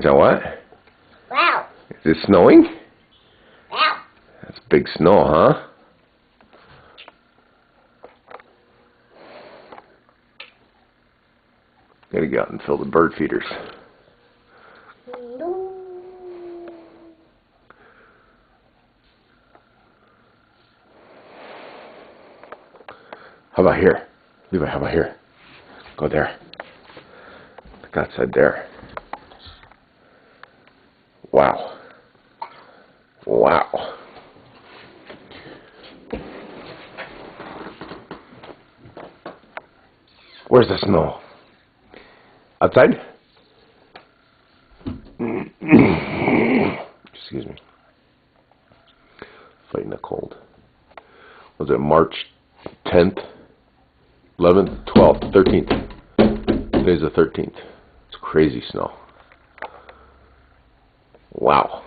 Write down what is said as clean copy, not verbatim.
No, what? Wow. Is it snowing? Wow. That's big snow, huh? Gotta get out and fill the bird feeders. How about here? Levi, how about here? Go there. Look outside there. Wow. Wow. Where's the snow? Outside? Excuse me. Fighting a cold. Was it March 10th, 11th, 12th, 13th? Today's the 13th. It's crazy snow. Wow.